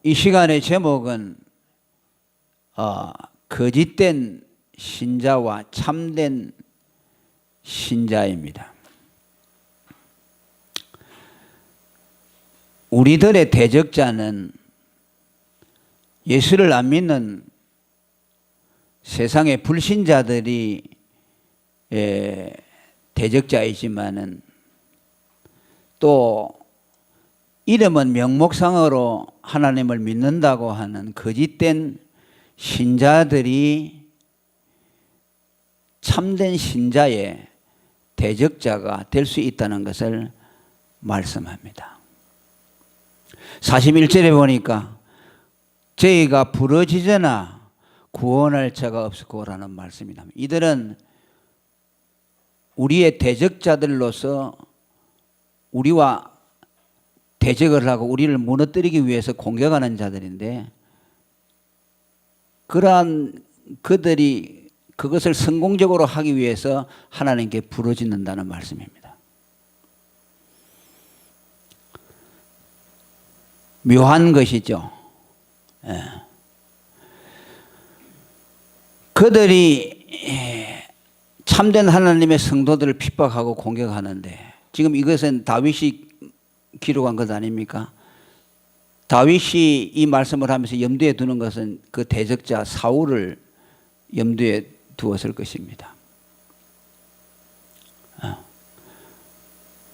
이 시간의 제목은 거짓된 신자와 참된 신자입니다. 우리들의 대적자는 예수를 안 믿는 세상의 불신자들이 대적자이지만은 또 이름은 명목상으로 하나님을 믿는다고 하는 거짓된 신자들이 참된 신자의 대적자가 될 수 있다는 것을 말씀합니다. 41절에 보니까 저희가 부러지거나 구원할 자가 없었고라는 말씀입니다. 이들은 우리의 대적자들로서 우리와 대적을 하고 우리를 무너뜨리기 위해서 공격하는 자들인데, 그러한 그들이 그것을 성공적으로 하기 위해서 하나님께 부르짖는다는 말씀입니다. 묘한 것이죠. 그들이 참된 하나님의 성도들을 핍박하고 공격하는데, 지금 이것은 다윗이 기록한 것 아닙니까? 다윗이 이 말씀을 하면서 염두에 두는 것은 그 대적자 사울을 염두에 두었을 것입니다.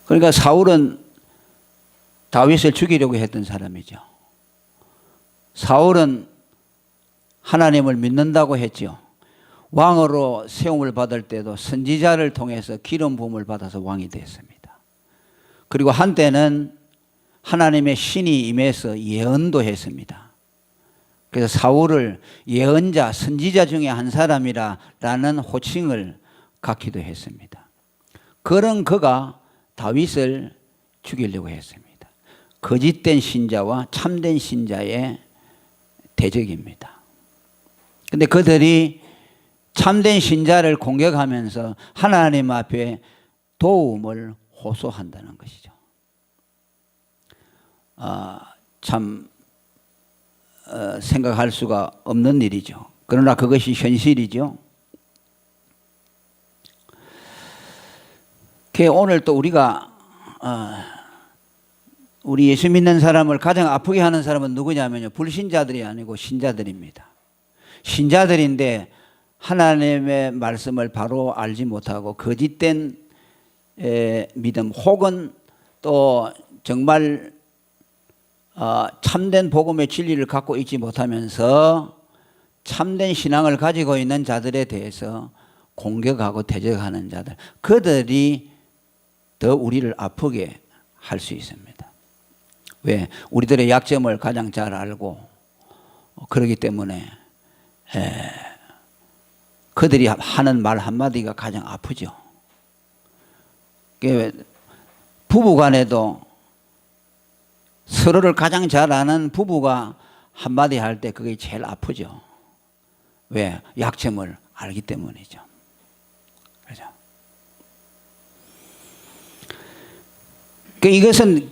그러니까 사울은 다윗을 죽이려고 했던 사람이죠. 사울은 하나님을 믿는다고 했죠. 왕으로 세움을 받을 때도 선지자를 통해서 기름 부음을 받아서 왕이 됐습니다. 그리고 한때는 하나님의 신이 임해서 예언도 했습니다. 그래서 사울을 예언자, 선지자 중에 한 사람이라는 호칭을 갖기도 했습니다. 그런 그가 다윗을 죽이려고 했습니다. 거짓된 신자와 참된 신자의 대적입니다. 그런데 그들이 참된 신자를 공격하면서 하나님 앞에 도움을 호소한다는 것이죠. 참 생각할 수가 없는 일이죠. 그러나 그것이 현실이죠. 오늘 또 우리가 우리 예수 믿는 사람을 가장 아프게 하는 사람은 누구냐면요, 불신자들이 아니고 신자들입니다. 신자들인데 하나님의 말씀을 바로 알지 못하고 거짓된 믿음, 혹은 또 정말 참된 복음의 진리를 갖고 있지 못하면서 참된 신앙을 가지고 있는 자들에 대해서 공격하고 대적하는 자들, 그들이 더 우리를 아프게 할 수 있습니다. 왜? 우리들의 약점을 가장 잘 알고 그렇기 때문에 그들이 하는 말 한마디가 가장 아프죠. 부부간에도 서로를 가장 잘 아는 부부가 한마디 할 때 그게 제일 아프죠. 왜? 약점을 알기 때문이죠. 그렇죠? 이것은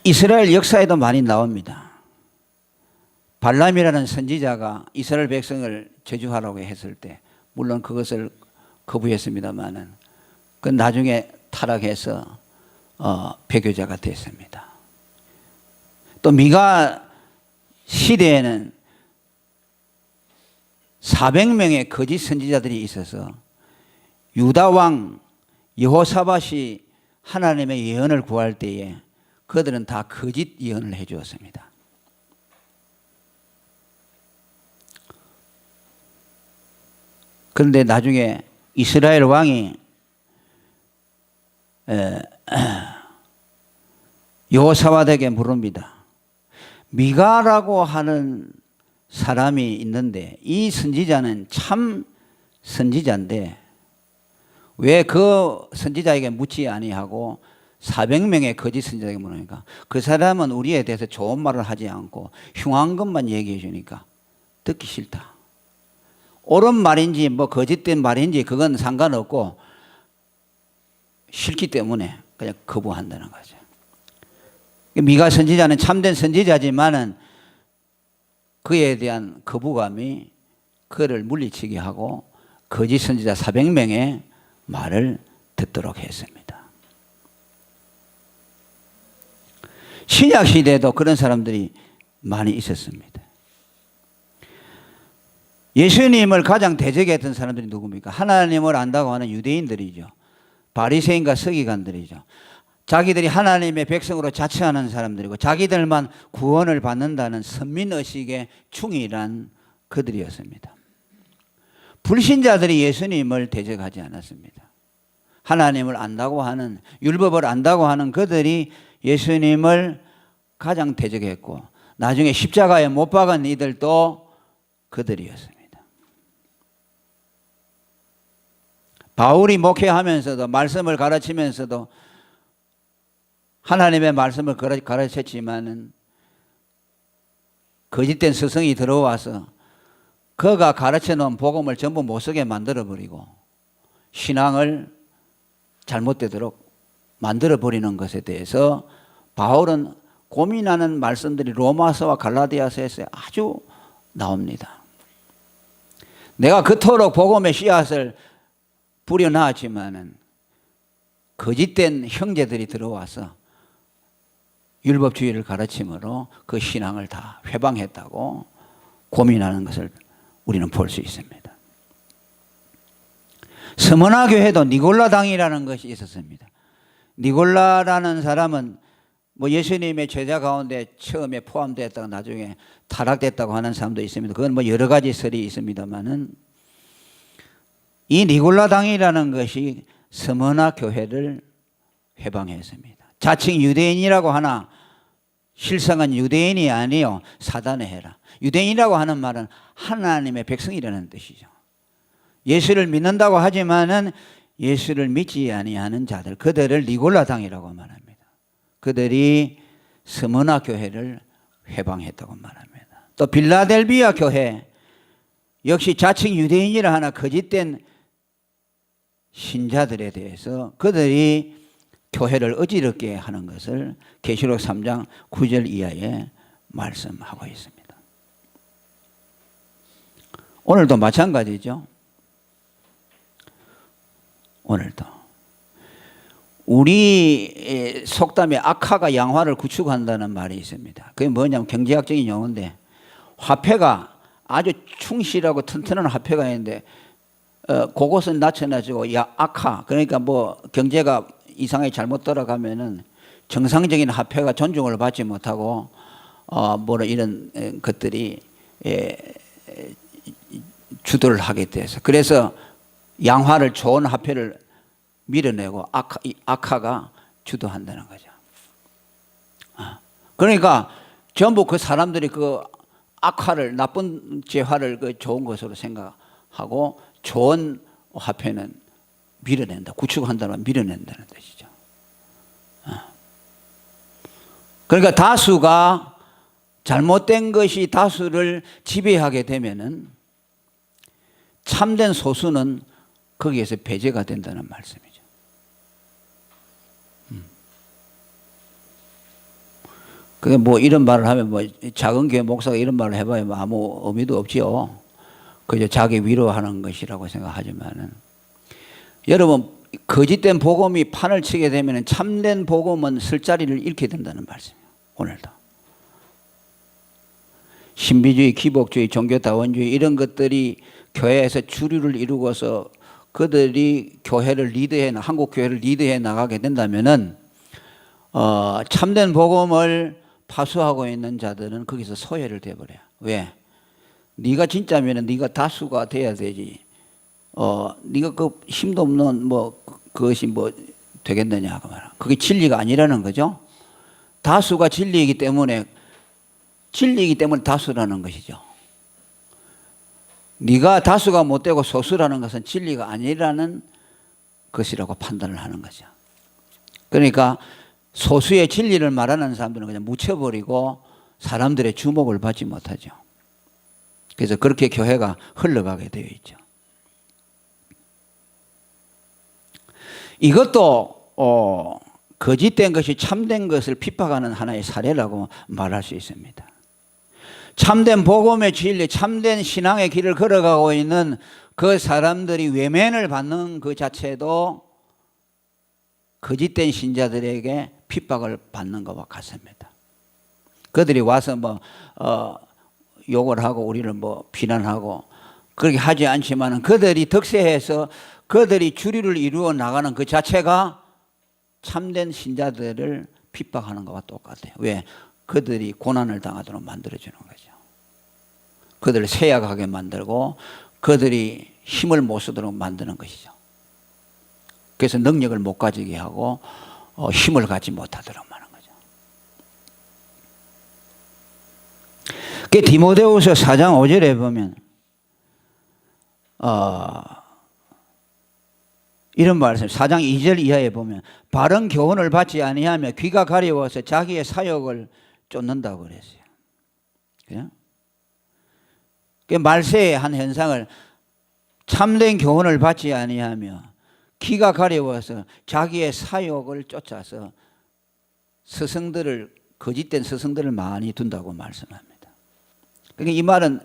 이스라엘 역사에도 많이 나옵니다. 발람이라는 선지자가 이스라엘 백성을 저주하라고 했을 때, 물론 그것을 거부했습니다만은 그 나중에 타락해서 배교자가 됐습니다. 또 미가 시대에는 400명의 거짓 선지자들이 있어서 유다 왕 여호사밧이 하나님의 예언을 구할 때에 그들은 다 거짓 예언을 해 주었습니다. 그런데 나중에 이스라엘 왕이 여호사밧에게 물습니다. 미가라고 하는 사람이 있는데 이 선지자는 참 선지자인데 왜 그 선지자에게 묻지 아니하고 400명의 거짓 선지자에게 물으니까 그 사람은 우리에 대해서 좋은 말을 하지 않고 흉한 것만 얘기해 주니까 듣기 싫다. 옳은 말인지 뭐 거짓된 말인지 그건 상관없고 싫기 때문에 그냥 거부한다는 거죠. 미가 선지자는 참된 선지자지만은 그에 대한 거부감이 그를 물리치게 하고 거짓 선지자 400명의 말을 듣도록 했습니다. 신약 시대에도 그런 사람들이 많이 있었습니다. 예수님을 가장 대적했던 사람들이 누굽니까? 하나님을 안다고 하는 유대인들이죠. 바리새인과 서기관들이죠. 자기들이 하나님의 백성으로 자처하는 사람들이고 자기들만 구원을 받는다는 선민의식의 충실한 그들이었습니다. 불신자들이 예수님을 대적하지 않았습니다. 하나님을 안다고 하는, 율법을 안다고 하는 그들이 예수님을 가장 대적했고 나중에 십자가에 못 박은 이들도 그들이었습니다. 바울이 목회하면서도 말씀을 가르치면서도 하나님의 말씀을 가르쳤지만은 거짓된 스승이 들어와서 그가 가르쳐 놓은 복음을 전부 못 쓰게 만들어 버리고 신앙을 잘못되도록 만들어 버리는 것에 대해서 바울은 고민하는 말씀들이 로마서와 갈라디아서에서 아주 나옵니다. 내가 그토록 복음의 씨앗을 뿌려놨지만은 거짓된 형제들이 들어와서 율법주의를 가르침으로 그 신앙을 다 회방했다고 고민하는 것을 우리는 볼 수 있습니다. 스무나 교회도 니골라당이라는 것이 있었습니다. 니골라라는 사람은 뭐 예수님의 제자 가운데 처음에 포함되었다가 나중에 타락됐다고 하는 사람도 있습니다. 그건 뭐 여러 가지 설이 있습니다만은 이 니골라당이라는 것이 스무나 교회를 회방했습니다. 자칭 유대인이라고 하나 실상은 유대인이 아니요 사단의 해라. 유대인이라고 하는 말은 하나님의 백성이라는 뜻이죠. 예수를 믿는다고 하지만은 예수를 믿지 아니하는 자들, 그들을 니골라당이라고 말합니다. 그들이 스무나 교회를 회방했다고 말합니다. 또 빌라델비아 교회 역시 자칭 유대인이라 하나 거짓된 신자들에 대해서 그들이 교회를 어지럽게 하는 것을 계시록 3장 9절 이하에 말씀하고 있습니다. 오늘도 마찬가지죠. 오늘도 우리 속담에 악화가 양화를 구축한다는 말이 있습니다. 그게 뭐냐면 경제학적인 용어인데 화폐가 아주 충실하고 튼튼한 화폐가 있는데 그것은 낮춰가지고 악화, 그러니까 뭐 경제가 이상하게 잘못 돌아가면은 정상적인 화폐가 존중을 받지 못하고 뭐라 이런 것들이 주도를 하게 돼서 그래서 양화를 좋은 화폐를 밀어내고 악화가 주도한다는 거죠. 그러니까 전부 그 사람들이 그 악화를 나쁜 재화를 그 좋은 것으로 생각하고 좋은 화폐는 밀어낸다. 구축한다는 밀어낸다는 뜻이죠. 그러니까 다수가 잘못된 것이 다수를 지배하게 되면은 참된 소수는 거기에서 배제가 된다는 말씀이죠. 그게 뭐 이런 말을 하면 뭐 작은 교회 목사가 이런 말을 해봐야 뭐 아무 의미도 없지요. 그저 자기 위로하는 것이라고 생각하지만은 여러분 거짓된 복음이 판을 치게 되면 참된 복음은 쓸 자리를 잃게 된다는 말씀이에요. 오늘도 신비주의, 기복주의, 종교다원주의 이런 것들이 교회에서 주류를 이루고서 그들이 교회를 리드해 한국 교회를 리드해 나가게 된다면은 참된 복음을 파수하고 있는 자들은 거기서 소외를 돼버려요. 왜? 네가 진짜면은 네가 다수가 돼야 되지. 네가 그 힘도 없는 뭐 그것이 뭐 되겠느냐 그 말. 그게 진리가 아니라는 거죠. 다수가 진리이기 때문에 다수라는 것이죠. 네가 다수가 못 되고 소수라는 것은 진리가 아니라는 것이라고 판단을 하는 거죠. 그러니까 소수의 진리를 말하는 사람들은 그냥 묻혀버리고 사람들의 주목을 받지 못하죠. 그래서 그렇게 교회가 흘러가게 되어 있죠. 이것도 거짓된 것이 참된 것을 핍박하는 하나의 사례라고 말할 수 있습니다. 참된 복음의 진리, 참된 신앙의 길을 걸어가고 있는 그 사람들이 외면을 받는 그 자체도 거짓된 신자들에게 핍박을 받는 것과 같습니다. 그들이 와서 욕을 하고 우리를 비난하고 그렇게 하지 않지만 그들이 득세해서 그들이 주류를 이루어 나가는 그 자체가 참된 신자들을 핍박하는 것과 똑같아요. 왜? 그들이 고난을 당하도록 만들어주는 거죠. 그들을 쇠약하게 만들고 그들이 힘을 못 쓰도록 만드는 것이죠. 그래서 능력을 못 가지게 하고 힘을 갖지 못하도록 하는 거죠. 그 디모데후서 4장 5절에 보면 이런 말씀, 4장 2절 이하에 보면 바른 교훈을 받지 아니하며 귀가 가려워서 자기의 사욕을 쫓는다고 그랬어요. 그냥 그 말세의 한 현상을 참된 교훈을 받지 아니하며 귀가 가려워서 자기의 사욕을 쫓아서 거짓된 스승들을 많이 둔다고 말씀합니다. 그러니까 이 말은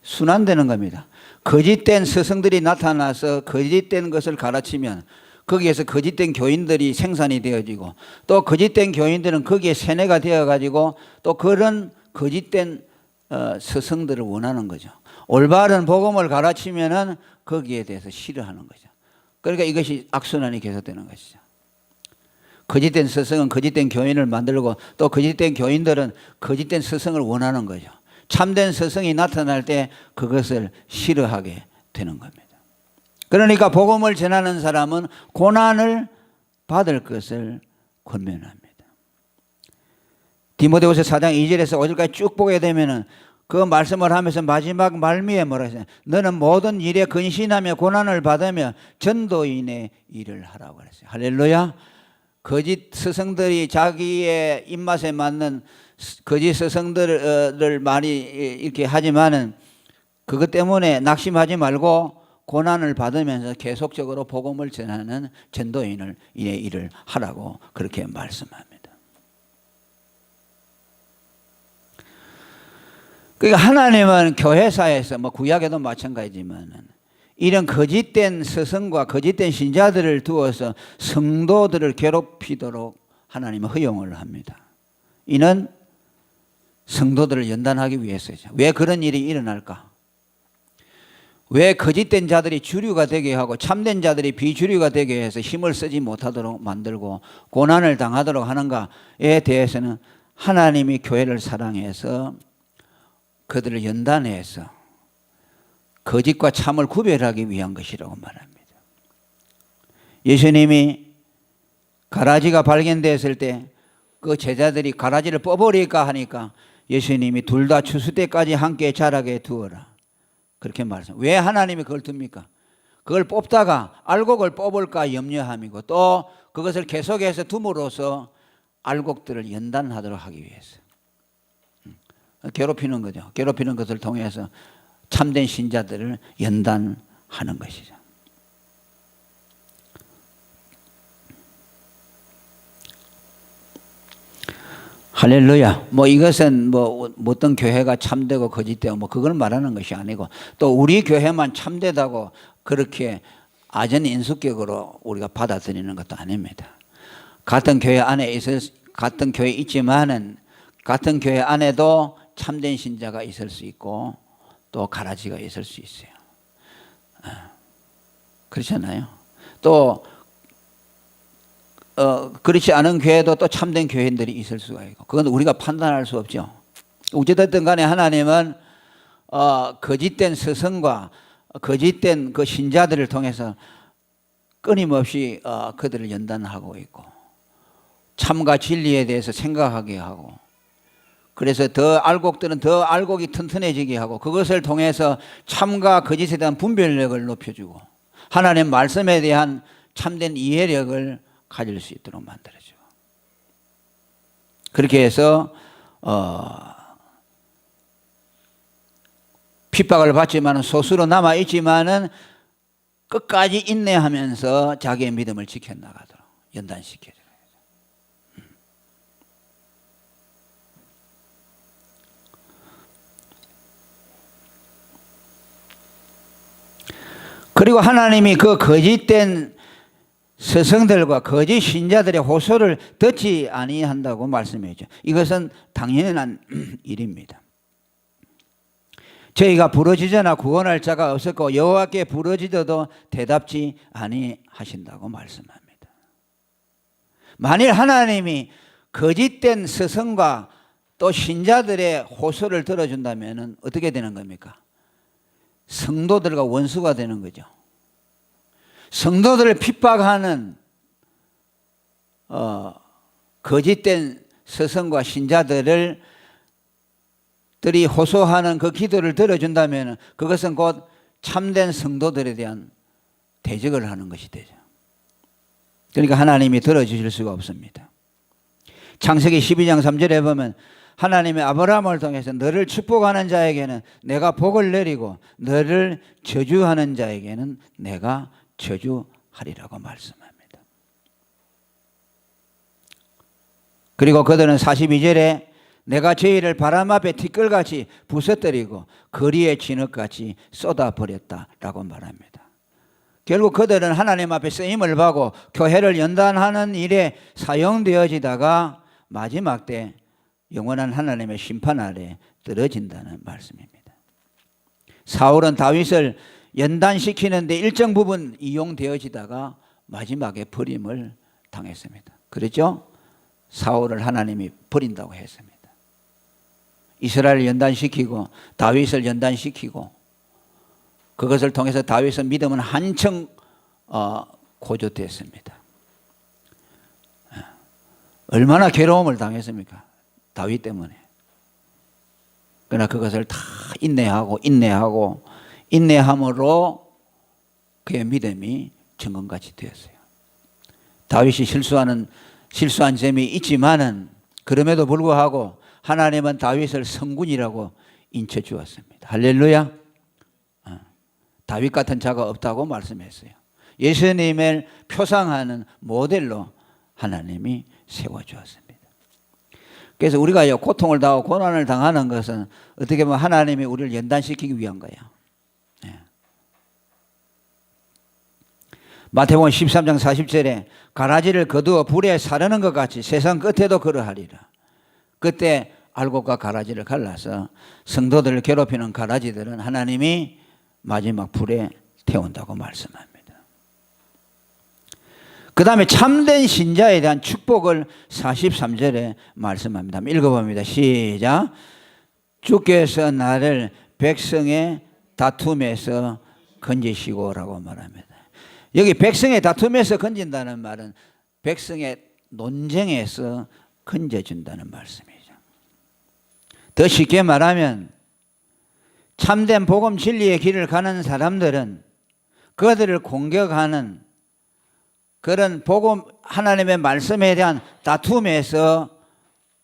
순환되는 겁니다. 거짓된 스승들이 나타나서 거짓된 것을 가르치면 거기에서 거짓된 교인들이 생산이 되어지고 또 거짓된 교인들은 거기에 세뇌가 되어가지고 또 그런 거짓된 스승들을 원하는 거죠. 올바른 복음을 가르치면은 거기에 대해서 싫어하는 거죠. 그러니까 이것이 악순환이 계속되는 것이죠. 거짓된 스승은 거짓된 교인을 만들고 또 거짓된 교인들은 거짓된 스승을 원하는 거죠. 참된 스승이 나타날 때 그것을 싫어하게 되는 겁니다. 그러니까 복음을 전하는 사람은 고난을 받을 것을 권면합니다. 디모데후서 4장 2절에서 5절까지 쭉 보게 되면은 그 말씀을 하면서 마지막 말미에 뭐라 했어요? 너는 모든 일에 근신하며 고난을 받으며 전도인의 일을 하라고 그랬어요. 할렐루야. 거짓 스승들이 자기의 입맛에 맞는 거짓 스승들을 많이 이렇게 하지만은 그것 때문에 낙심하지 말고 고난을 받으면서 계속적으로 복음을 전하는 전도인의 일을 하라고 그렇게 말씀합니다. 그러니까 하나님은 교회사에서 구약에도 마찬가지지만 이런 거짓된 스승과 거짓된 신자들을 두어서 성도들을 괴롭히도록 하나님은 허용을 합니다. 이는 성도들을 연단하기 위해서죠. 왜 그런 일이 일어날까? 왜 거짓된 자들이 주류가 되게 하고 참된 자들이 비주류가 되게 해서 힘을 쓰지 못하도록 만들고 고난을 당하도록 하는가에 대해서는 하나님이 교회를 사랑해서 그들을 연단해서 거짓과 참을 구별하기 위한 것이라고 말합니다. 예수님이 가라지가 발견됐을 때 그 제자들이 가라지를 뽑으리까 하니까 예수님이 둘 다 추수 때까지 함께 자라게 두어라. 그렇게 말씀합니다. 왜 하나님이 그걸 둡니까? 그걸 뽑다가 알곡을 뽑을까 염려함이고 또 그것을 계속해서 둠으로써 알곡들을 연단하도록 하기 위해서. 괴롭히는 거죠. 괴롭히는 것을 통해서 참된 신자들을 연단하는 것이죠. 할렐루야. 이것은 어떤 교회가 참되고 거짓되고 그걸 말하는 것이 아니고 또 우리 교회만 참되다고 그렇게 아전인수격으로 우리가 받아들이는 것도 아닙니다. 같은 교회 안에 같은 교회 있지만은 같은 교회 안에도 참된 신자가 있을 수 있고 또 가라지가 있을 수 있어요. 그렇잖아요. 또 그렇지 않은 교회도 또 참된 교인들이 있을 수가 있고 그건 우리가 판단할 수 없죠. 어찌됐든 간에 하나님은 거짓된 스승과 거짓된 그 신자들을 통해서 끊임없이 그들을 연단하고 있고 참과 진리에 대해서 생각하게 하고 그래서 더 알곡들은 더 알곡이 튼튼해지게 하고 그것을 통해서 참과 거짓에 대한 분별력을 높여주고 하나님 말씀에 대한 참된 이해력을 가질 수 있도록 만들어주고 그렇게 해서 핍박을 받지만 소수로 남아있지만은 끝까지 인내하면서 자기의 믿음을 지켜나가도록 연단시켜줘요. 그리고 하나님이 그 거짓된 스승들과 거짓 신자들의 호소를 듣지 아니한다고 말씀했죠. 이것은 당연한 일입니다. 저희가 부르짖으나 구원할 자가 없었고 여호와께 부르짖어도 대답지 아니하신다고 말씀합니다. 만일 하나님이 거짓된 스승과 또 신자들의 호소를 들어준다면 어떻게 되는 겁니까? 성도들과 원수가 되는 거죠. 성도들을 핍박하는 거짓된 스승과 신자들이 호소하는 그 기도를 들어준다면 그것은 곧 참된 성도들에 대한 대적을 하는 것이 되죠. 그러니까 하나님이 들어주실 수가 없습니다. 창세기 12장 3절에 보면 하나님이 아브라함을 통해서 너를 축복하는 자에게는 내가 복을 내리고 너를 저주하는 자에게는 내가 저주하리라고 말씀합니다. 그리고 그들은 42절에 내가 저희를 바람 앞에 티끌같이 부서뜨리고 거리에 진흙같이 쏟아버렸다라고 말합니다. 결국 그들은 하나님 앞에 쓰임을 받고 교회를 연단하는 일에 사용되어지다가 마지막 때 영원한 하나님의 심판 아래 떨어진다는 말씀입니다. 사울은 다윗을 연단시키는데 일정 부분 이용되어지다가 마지막에 버림을 당했습니다. 그렇죠? 사울을 하나님이 버린다고 했습니다. 이스라엘을 연단시키고 다윗을 연단시키고 그것을 통해서 다윗의 믿음은 한층 고조됐습니다. 얼마나 괴로움을 당했습니까? 다윗 때문에. 그러나 그것을 다 인내함으로 그의 믿음이 정금같이 되었어요. 다윗이 실수한 점이 있지만은 그럼에도 불구하고 하나님은 다윗을 성군이라고 인쳐 주었습니다. 할렐루야. 다윗 같은 자가 없다고 말씀했어요. 예수님을 표상하는 모델로 하나님이 세워주었습니다. 그래서 우리가 고통을 당하고 고난을 당하는 것은 어떻게 보면 하나님이 우리를 연단시키기 위한 거예요. 마태복음 13장 40절에 가라지를 거두어 불에 사르는 것 같이 세상 끝에도 그러하리라. 그때 알곡과 가라지를 갈라서 성도들을 괴롭히는 가라지들은 하나님이 마지막 불에 태운다고 말씀합니다. 그 다음에 참된 신자에 대한 축복을 43절에 말씀합니다. 읽어봅니다. 시작. 주께서 나를 백성의 다툼에서 건지시고라고 말합니다. 여기 백성의 다툼에서 건진다는 말은 백성의 논쟁에서 건져준다는 말씀이죠. 더 쉽게 말하면 참된 복음 진리의 길을 가는 사람들은 그들을 공격하는 그런 복음 하나님의 말씀에 대한 다툼에서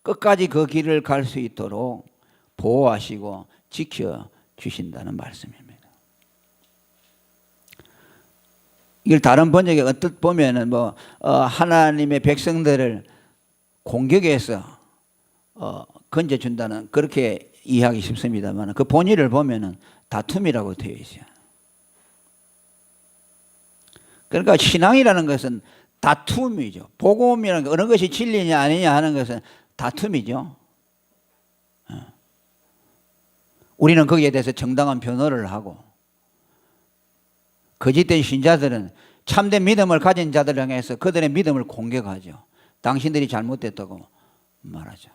끝까지 그 길을 갈 수 있도록 보호하시고 지켜주신다는 말씀입니다. 이걸 다른 번역에 어떻게 보면은 하나님의 백성들을 공격해서 건져준다는 그렇게 이해하기 쉽습니다만 그 본의를 보면은 다툼이라고 되어 있어요. 그러니까 신앙이라는 것은 다툼이죠. 복음이라는 게 어느 것이 진리냐 아니냐 하는 것은 다툼이죠. 우리는 거기에 대해서 정당한 변호를 하고 거짓된 신자들은 참된 믿음을 가진 자들을 향해서 그들의 믿음을 공격하죠. 당신들이 잘못됐다고 말하죠.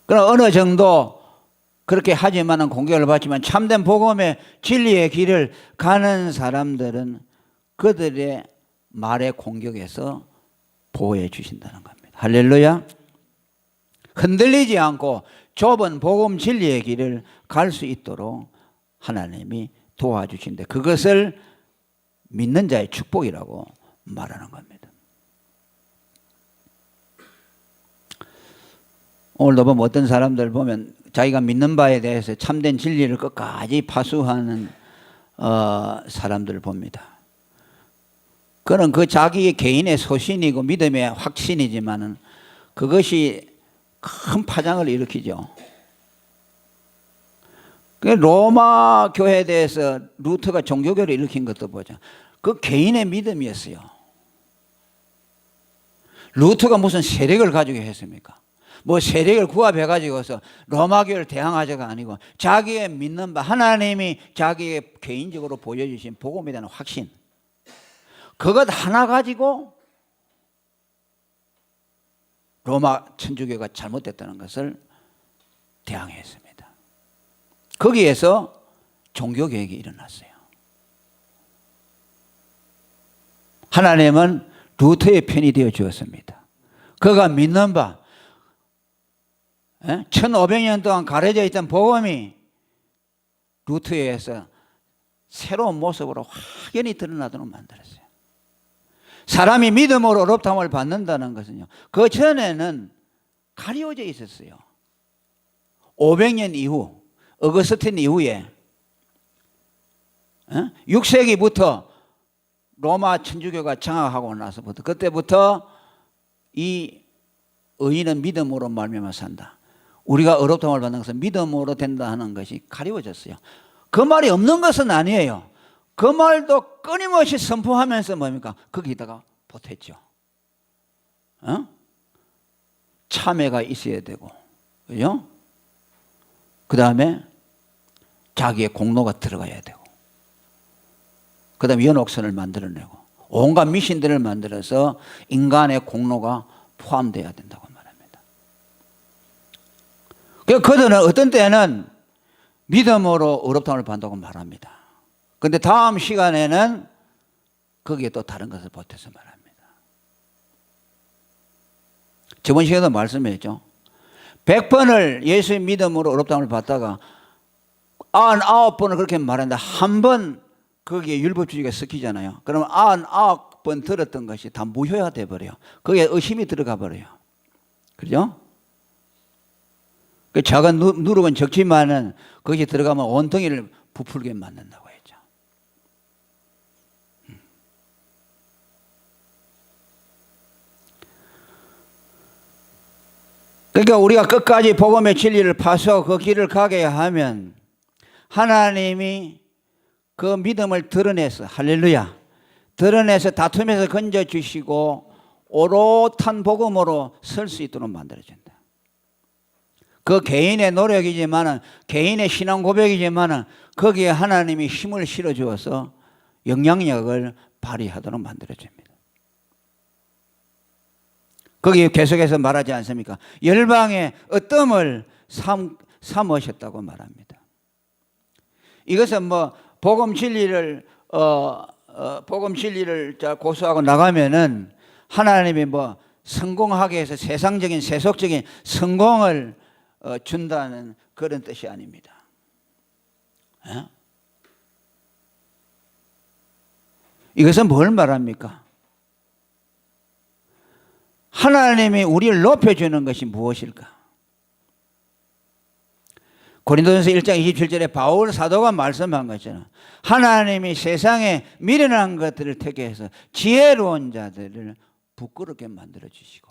그럼 어느 정도 그렇게 하지만은 공격을 받지만 참된 복음의 진리의 길을 가는 사람들은 그들의 말에 공격해서 보호해 주신다는 겁니다. 할렐루야. 흔들리지 않고 좁은 복음 진리의 길을 갈 수 있도록 하나님이 도와주신데 그것을 믿는 자의 축복이라고 말하는 겁니다. 오늘도 보면 어떤 사람들 보면 자기가 믿는 바에 대해서 참된 진리를 끝까지 파수하는 사람들을 봅니다. 그는 그 자기의 개인의 소신이고 믿음의 확신이지만은 그것이 큰 파장을 일으키죠. 로마 교회에 대해서 루터가 종교교를 일으킨 것도 보자. 그 개인의 믿음이었어요. 루터가 무슨 세력을 가지고 했습니까? 뭐 세력을 구합해가지고서 로마교를 대항하자가 아니고 자기의 믿는 바, 하나님이 자기의 개인적으로 보여주신 복음에 대한 확신, 그것 하나 가지고 로마 천주교가 잘못됐다는 것을 대항했습니다. 거기에서 종교개혁이 일어났어요. 하나님은 루터의 편이 되어 주었습니다. 그가 믿는 바, 1500년 동안 가려져 있던 복음이 루터에 의해서 새로운 모습으로 확연히 드러나도록 만들었어요. 사람이 믿음으로 어렵다함을 받는다는 것은요, 그 전에는 가려져 있었어요. 500년 이후, 어거스틴 이후에 6세기부터 로마 천주교가 장악하고 나서부터, 그때부터 이 의인은 믿음으로 말미암아 산다, 우리가 어렵다함을 받는 것은 믿음으로 된다 하는 것이 가리워졌어요. 그 말이 없는 것은 아니에요. 그 말도 끊임없이 선포하면서 뭡니까? 거기다가 보탰죠. 참회가 있어야 되고, 그죠? 그 다음에 자기의 공로가 들어가야 되고, 그 다음에 연옥선을 만들어내고, 온갖 미신들을 만들어서 인간의 공로가 포함되어야 된다고 말합니다. 그들은 어떤 때는 믿음으로 어렵다함을 받는다고 말합니다. 그런데 다음 시간에는 거기에 또 다른 것을 보태서 말합니다. 저번 시간에도 말씀했죠. 100번을 예수의 믿음으로 어렵다함을 받다가 99번을 그렇게 말했는데 한 번 거기에 율법주의가 섞이잖아요. 그러면 99번 들었던 것이 다 무효화돼 버려요. 거기에 의심이 들어가 버려요. 그죠? 그 작은 누룩은 적지만은 거기에 들어가면 온덩이를 부풀게 만든다고 했죠. 그러니까 우리가 끝까지 복음의 진리를 파서 그 길을 가게 하면 하나님이 그 믿음을 드러내서, 할렐루야, 드러내서 다툼에서 건져주시고 오롯한 복음으로 설 수 있도록 만들어준다. 그 개인의 노력이지만은, 개인의 신앙 고백이지만은 거기에 하나님이 힘을 실어주어서 영향력을 발휘하도록 만들어줍니다. 거기에 계속해서 말하지 않습니까? 열방의 어뜸을 삼으셨다고 말합니다. 이것은 뭐 복음 진리를 고수하고 나가면은 하나님이 뭐 성공하게 해서 세상적인 세속적인 성공을 준다는 그런 뜻이 아닙니다. 이것은 뭘 말합니까? 하나님이 우리를 높여주는 것이 무엇일까? 고린도전서 1장 27절에 바울 사도가 말씀한 것처럼 하나님이 세상에 미련한 것들을 택해서 지혜로운 자들을 부끄럽게 만들어 주시고,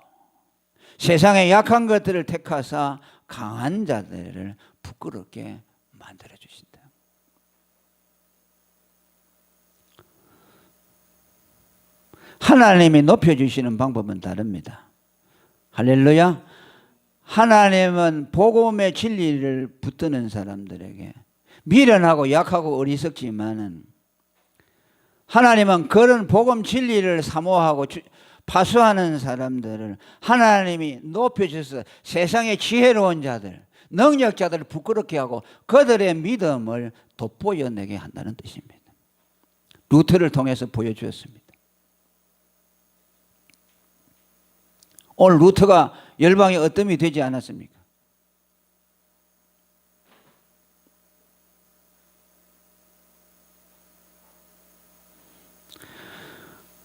세상에 약한 것들을 택하사 강한 자들을 부끄럽게 만들어 주신다. 하나님이 높여주시는 방법은 다릅니다. 할렐루야. 하나님은 복음의 진리를 붙드는 사람들에게, 미련하고 약하고 어리석지만은 하나님은 그런 복음 진리를 사모하고 파수하는 사람들을 하나님이 높여주셔서 세상의 지혜로운 자들, 능력자들을 부끄럽게 하고 그들의 믿음을 돋보여내게 한다는 뜻입니다. 루터를 통해서 보여주었습니다. 오늘 루터가 열방의 어뜸이 되지 않았습니까?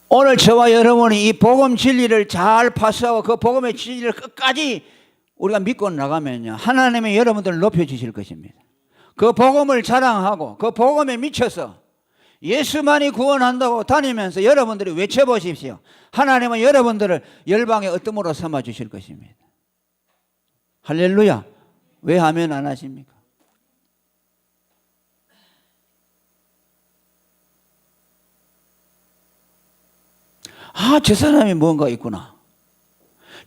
오늘 저와 여러분이 이 복음 진리를 잘 파수하고 그 복음의 진리를 끝까지 우리가 믿고 나가면요, 하나님이 여러분들을 높여주실 것입니다. 그 복음을 자랑하고 그 복음에 미쳐서 예수만이 구원한다고 다니면서 여러분들이 외쳐보십시오. 하나님은 여러분들을 열방의 어뜸으로 삼아주실 것입니다. 할렐루야. 왜 하면 안 하십니까? 아, 저 사람이 뭔가 있구나.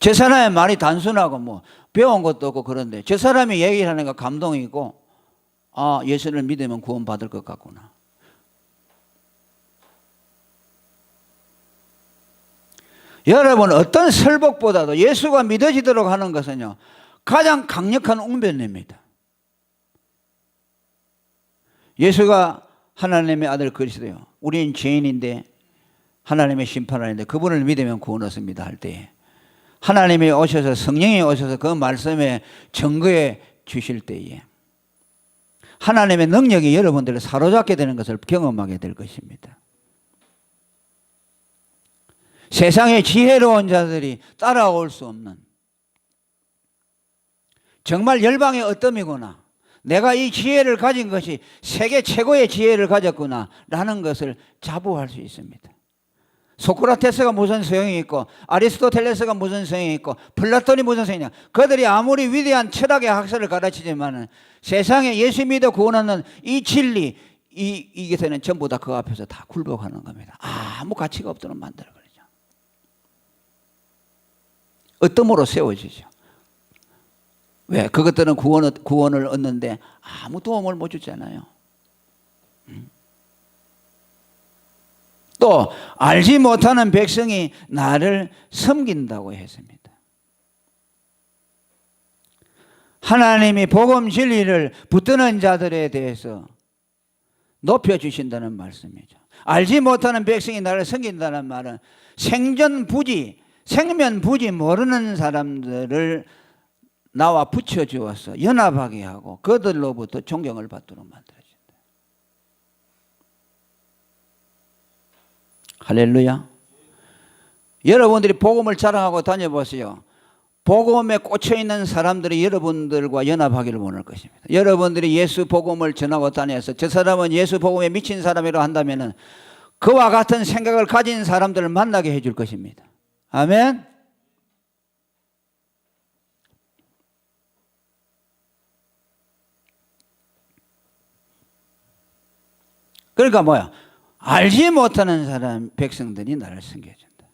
저 사람의 말이 단순하고 뭐 배운 것도 없고 그런데 저 사람이 얘기를 하는 거 감동이 있고, 아, 예수를 믿으면 구원받을 것 같구나. 여러분, 어떤 설복보다도 예수가 믿어지도록 하는 것은요, 가장 강력한 웅변입니다. 예수가 하나님의 아들 그리스도요, 우리는 죄인인데 하나님의 심판하는데 그분을 믿으면 구원 얻습니다 할 때에, 하나님이 오셔서, 성령이 오셔서 그 말씀에 증거해 주실 때에 하나님의 능력이 여러분들을 사로잡게 되는 것을 경험하게 될 것입니다. 세상의 지혜로운 자들이 따라올 수 없는, 정말 열방의 어떠미구나, 내가 이 지혜를 가진 것이 세계 최고의 지혜를 가졌구나 라는 것을 자부할 수 있습니다. 소크라테스가 무슨 소용이 있고, 아리스토텔레스가 무슨 소용이 있고, 플라톤이 무슨 소용이 있냐, 그들이 아무리 위대한 철학의 학설을 가르치지만 세상에 예수 믿어 구원하는 이 진리, 이것에는 전부 다 그 앞에서 다 굴복하는 겁니다. 아무 가치가 없도록 만들어버리죠. 어떤으로 세워지죠. 왜? 그것들은 구원을 얻는데 아무 도움을 못 주잖아요. 또 알지 못하는 백성이 나를 섬긴다고 했습니다. 하나님이 복음 진리를 붙드는 자들에 대해서 높여주신다는 말씀이죠. 알지 못하는 백성이 나를 섬긴다는 말은 생면부지 모르는 사람들을 나와 붙여주어서 연합하게 하고 그들로부터 존경을 받도록 만들어준다. 할렐루야. 여러분들이 복음을 자랑하고 다녀보세요. 복음에 꽂혀있는 사람들이 여러분들과 연합하기를 원할 것입니다. 여러분들이 예수 복음을 전하고 다녀서 저 사람은 예수 복음에 미친 사람이라고 한다면 그와 같은 생각을 가진 사람들을 만나게 해줄 것입니다. 아멘. 그러니까 뭐야? 알지 못하는 사람, 백성들이 나를 섬겨준다.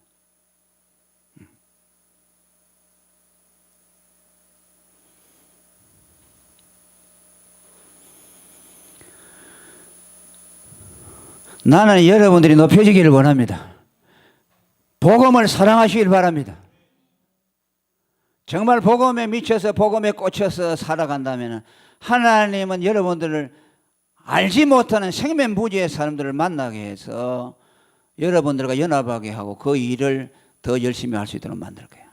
나는 여러분들이 높여지기를 원합니다. 복음을 사랑하시길 바랍니다. 정말 복음에 미쳐서 복음에 꽂혀서 살아간다면 하나님은 여러분들을 알지 못하는 생면부지의 사람들을 만나게 해서 여러분들과 연합하게 하고 그 일을 더 열심히 할 수 있도록 만들 거예요.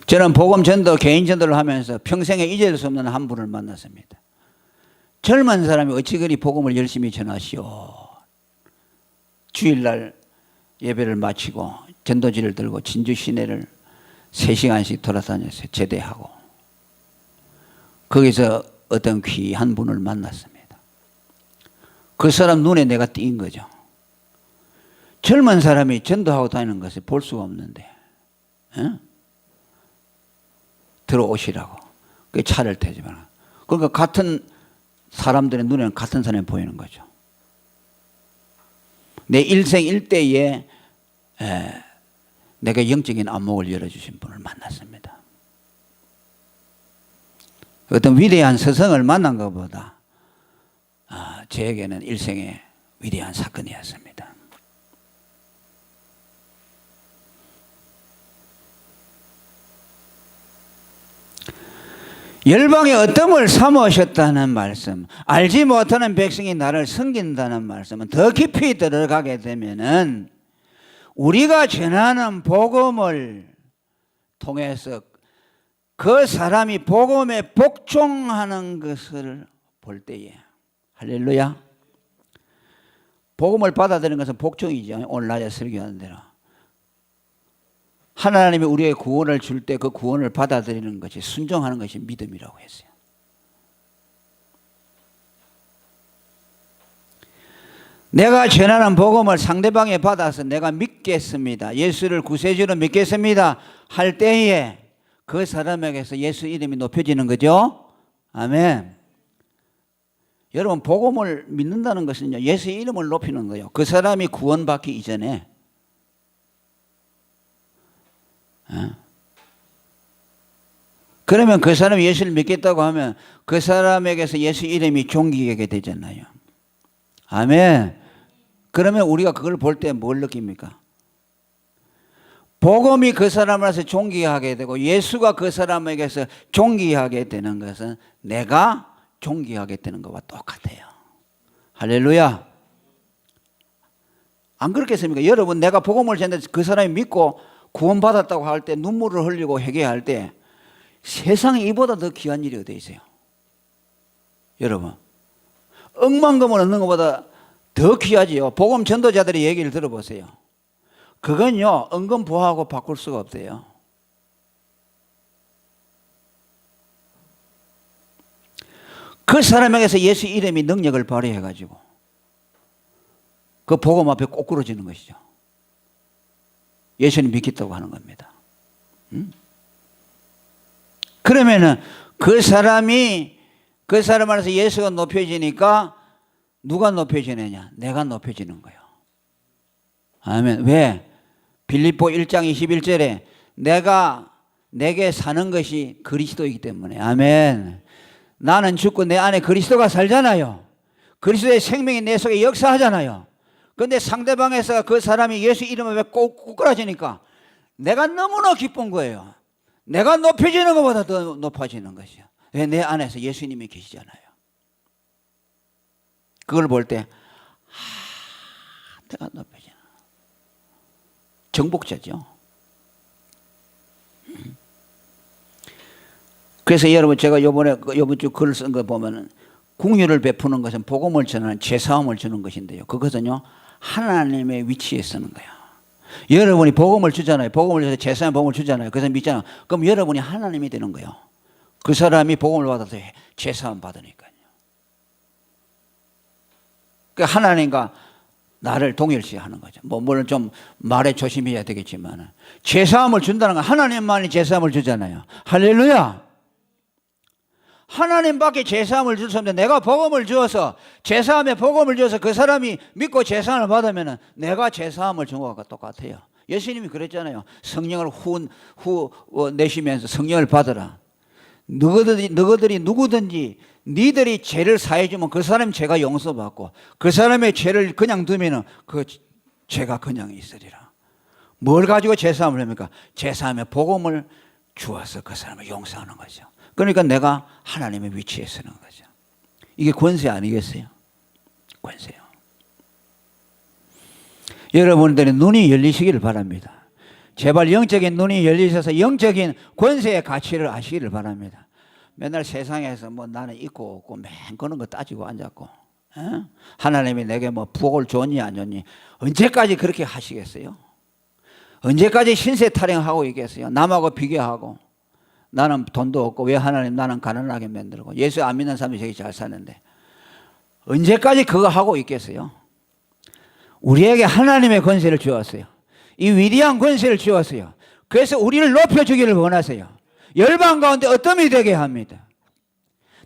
저는 복음 전도, 개인 전도를 하면서 평생에 잊을 수 없는 한 분을 만났습니다. 젊은 사람이 어찌 그리 복음을 열심히 전하시오. 주일날 예배를 마치고 전도지를 들고 진주 시내를 3시간씩 돌아다녀서 제대하고 거기서 어떤 귀한 분을 만났습니다. 그 사람 눈에 내가 띈 거죠. 젊은 사람이 전도하고 다니는 것을 볼 수가 없는데 들어오시라고 그 차를 태지만, 그러니까 같은 사람들의 눈에는 같은 사람이 보이는 거죠. 내 일생 일대에 내가 영적인 안목을 열어주신 분을 만났습니다. 어떤 위대한 스승을 만난 것보다 저에게는 일생의 위대한 사건이었습니다. 열방의 어뜸을 삼으셨다는 말씀, 알지 못하는 백성이 나를 섬긴다는 말씀은 더 깊이 들어가게 되면은 우리가 전하는 복음을 통해서 그 사람이 복음에 복종하는 것을 볼 때에, 할렐루야, 복음을 받아들이는 것은 복종이죠. 오늘 낮에 설교하는 대로 하나님이 우리의 구원을 줄 때 그 구원을 받아들이는 것이, 순종하는 것이 믿음이라고 했어요. 내가 전하는 복음을 상대방이 받아서 내가 믿겠습니다, 예수를 구세주로 믿겠습니다 할 때에 그 사람에게서 예수 이름이 높여지는 거죠. 아멘. 여러분 복음을 믿는다는 것은요, 예수의 이름을 높이는 거예요. 그 사람이 구원받기 이전에. 그러면 그 사람이 예수를 믿겠다고 하면 그 사람에게서 예수 이름이 존귀하게 되잖아요. 아멘. 그러면 우리가 그걸 볼 때 뭘 느낍니까? 복음이 그 사람으로서 존귀하게 되고 예수가 그 사람에게서 존귀하게 되는 것은 내가 존귀하게 되는 것과 똑같아요. 할렐루야. 안 그렇겠습니까? 여러분, 내가 복음을 전했는데 그 사람이 믿고 구원받았다고 할 때 눈물을 흘리고 회개할 때 세상에 이보다 더 귀한 일이 어디 있어요? 여러분, 억만금을 얻는 것보다 더 귀하지요. 복음 전도자들의 얘기를 들어보세요. 그건요, 은근 부하고 바꿀 수가 없대요. 그 사람에게서 예수 이름이 능력을 발휘해가지고 그 복음 앞에 꼬꾸러지는 것이죠. 예수님 믿겠다고 하는 겁니다. 그러면은 그 사람이 그 사람 안에서 예수가 높여지니까 누가 높여지느냐? 내가 높여지는 거예요. 아멘. 왜? 빌립보 1장 21절에 내게 사는 것이 그리스도이기 때문에. 아멘. 나는 죽고 내 안에 그리스도가 살잖아요. 그리스도의 생명이 내 속에 역사하잖아요. 그런데 상대방에서 그 사람이 예수 이름을 왜 꼬꾸라지니까 내가 너무나 기쁜 거예요. 내가 높여지는 것보다 더 높아지는 것이요. 왜? 내 안에서 예수님이 계시잖아요. 그걸 볼 때 내가 높여지는 정복자죠. 그래서 여러분, 제가 이번 주 글을 쓴 거 보면은 긍휼을 베푸는 것은 복음을 전하는 제사함을 주는 것인데요. 그것은요, 하나님의 위치에 쓰는 거예요. 여러분이 복음을 주잖아요. 복음을 줘서 제사함 복음을 주잖아요. 그래서 믿잖아요. 그럼 여러분이 하나님이 되는 거예요. 그 사람이 복음을 받아서 제사함 받으니까요. 그러니까 하나님과 나를 동일시하는 거죠. 물론 좀 말에 조심해야 되겠지만 제사함을 준다는 건 하나님만이 제사함을 주잖아요. 할렐루야. 하나님밖에 제사함을 줄 수 없는데 내가 복음을 주어서 제사함에 복음을 주어서 그 사람이 믿고 제사함을 받으면 내가 제사함을 준 것과 똑같아요. 예수님이 그랬잖아요. 성령을 내시면서 성령을 받으라. 누구든지 니들이 죄를 사해주면 그 사람 죄가 용서받고 그 사람의 죄를 그냥 두면 그 죄가 그냥 있으리라. 뭘 가지고 제사함을 합니까? 제사함에 복음을 주어서 그 사람을 용서하는 거죠. 그러니까 내가 하나님의 위치에 서는 거죠. 이게 권세 아니겠어요? 권세요. 여러분들의 눈이 열리시기를 바랍니다. 제발 영적인 눈이 열리셔서 영적인 권세의 가치를 아시기를 바랍니다. 맨날 세상에서 나는 있고 없고 맨 그런 거 따지고 앉았고, 하나님이 내게 복을 줬니 안 줬니 언제까지 그렇게 하시겠어요? 언제까지 신세 타령하고 있겠어요? 남하고 비교하고 나는 돈도 없고 왜 하나님 나는 가난하게 만들고 예수 안 믿는 사람이 되게 잘 사는데 언제까지 그거 하고 있겠어요? 우리에게 하나님의 권세를 주었어요. 이 위대한 권세를 주었어요. 그래서 우리를 높여주기를 원하세요. 열방 가운데 어떤 이 되게 합니다.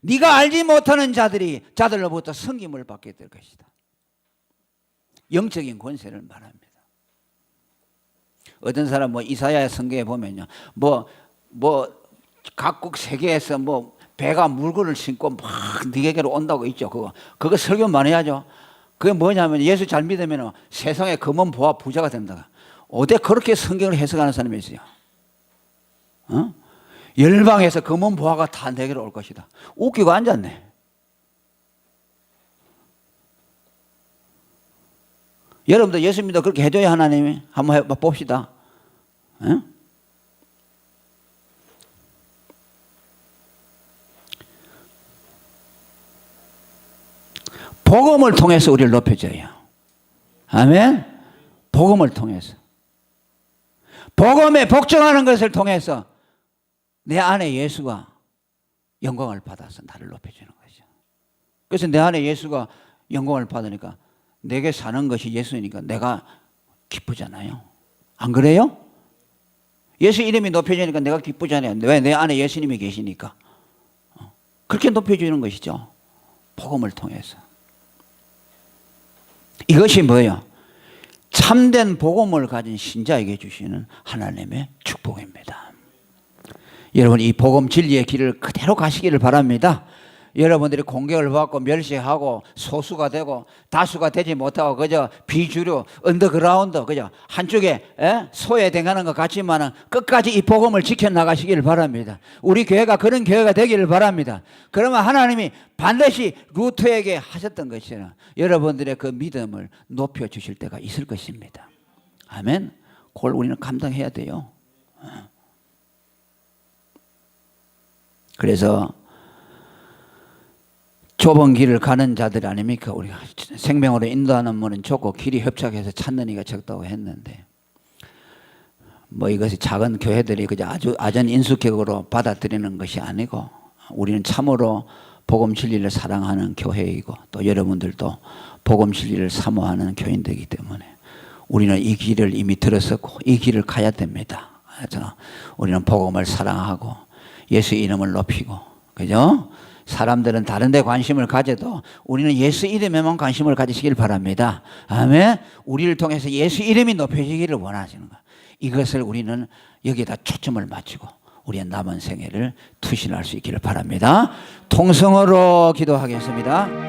네가 알지 못하는 자들로부터 섬김을 받게 될 것이다. 영적인 권세를 말합니다. 어떤 사람 이사야 성경에 보면요, 각국 세계에서 배가 물건을 신고 막 네게로 온다고 있죠. 그거 설교 많이 하죠. 그게 뭐냐면 예수 잘 믿으면 세상에 금은 보아 부자가 된다. 어디 그렇게 성경을 해석하는 사람이 있어요. 열방에서 금은 보아가 다 내게로 올 것이다. 웃기고 앉았네. 여러분도 예수 믿어 그렇게 해줘야 하나님이 한번 봅시다. 복음을 통해서 우리를 높여줘요. 아멘. 복음을 통해서 복음에 복종하는 것을 통해서 내 안에 예수가 영광을 받아서 나를 높여주는 거죠. 그래서 내 안에 예수가 영광을 받으니까 내게 사는 것이 예수니까 내가 기쁘잖아요. 안 그래요? 예수 이름이 높여지니까 내가 기쁘잖아요. 왜? 내 안에 예수님이 계시니까. 그렇게 높여주는 것이죠. 복음을 통해서. 이것이 뭐예요? 참된 복음을 가진 신자에게 주시는 하나님의 축복입니다. 여러분, 이 복음 진리의 길을 그대로 가시기를 바랍니다. 여러분들이 공격을 받고 멸시하고 소수가 되고 다수가 되지 못하고 그저 비주류 언더그라운드 그저 한쪽에 소외당하는 것 같지만은 끝까지 이 복음을 지켜나가시기를 바랍니다. 우리 교회가 그런 교회가 되기를 바랍니다. 그러면 하나님이 반드시 루터에게 하셨던 것처럼 여러분들의 그 믿음을 높여주실 때가 있을 것입니다. 아멘. 그걸 우리는 감당해야 돼요. 그래서 좁은 길을 가는 자들 아닙니까? 우리가 생명으로 인도하는 문은 좁고 길이 협착해서 찾는 이가 적다고 했는데, 뭐 이것이 작은 교회들이 그저 아주 아전인수격으로 받아들이는 것이 아니고, 우리는 참으로 복음 진리를 사랑하는 교회이고 또 여러분들도 복음 진리를 사모하는 교인들이기 때문에 우리는 이 길을 이미 들었었고 이 길을 가야 됩니다. 그래서 우리는 복음을 사랑하고 예수 이름을 높이고, 그죠? 사람들은 다른 데 관심을 가져도 우리는 예수 이름에만 관심을 가지시길 바랍니다. 아멘. 우리를 통해서 예수 이름이 높여지기를 원하시는 거예요. 이것을 우리는 여기에다 초점을 맞추고 우리의 남은 생애를 투신할 수 있기를 바랍니다. 통성으로 기도하겠습니다.